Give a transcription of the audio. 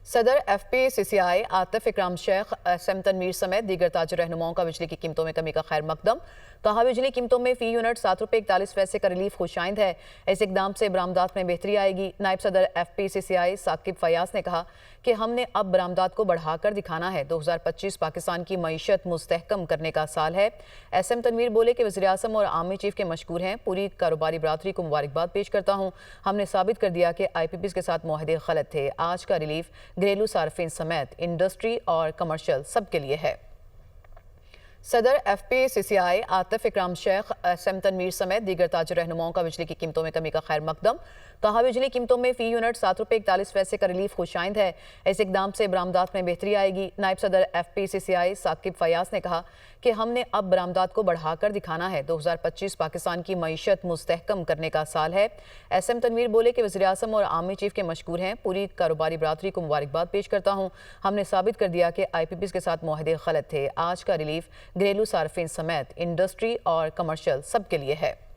सदर FPCCI आतिफ इकराम Sheikh, SM Tanveer समेत दीगर ताजर रहनुमाओं का बिजली की कीमतों में कमी का खैर मकदम। कहा, बिजली कीमतों में फी यूनिट ₹7.41 का रिलीफ खुशाइंद है। इस इकदाम से बरामदात में बेहतरी आएगी। नायब सदर FPCCI साकिब फयाज ने कहा कि हमने अब बरामदात को बढ़ाकर दिखाना है। 2025 पाकिस्तान की मईशत मुस्तहकम करने का साल है। SM तनवीर बोले कि वज़ीर आज़म और आर्मी चीफ के मशकूर हैं। पूरी कारोबारी बरादरी को मुबारकबाद पेश करता हूँ। हमने साबित कर दिया कि IPPs के साथ मुआहदे गलत थे। आज का रिलीफ घरेलू सार्फिन समेत इंडस्ट्री और कमर्शियल सब के लिए है। सदर FPCCI आतिफ इकराम शेख, SM तनवीर समेत दीगर ताजर रहनुमाओं का बिजली की कीमतों में कमी का खैर मकदम। कहा, बिजली कीमतों में फी यूनिट ₹7.41 का रिलीफ खुशाइंद है। इस इकदाम से बरामदात में बेहतरी आएगी। नायब सदर FPCCI साकिब फयाज ने कहा कि हमने अब बरामदात को बढ़ाकर दिखाना है। 2025 पाकिस्तान की मईशत मुस्तहकम करने का साल है। SM तनवीर बोले कि वज़ीर आज़म और आर्मी चीफ के मशकूर हैं। पूरी कारोबारी बरादरी को मुबारकबाद पेश करता हूँ। हमने साबित कर दिया कि IPPs के साथ मुआहदे गलत थे। आज का रिलीफ घरेलू सार्फिन समेत इंडस्ट्री और कमर्शियल सब के लिए है।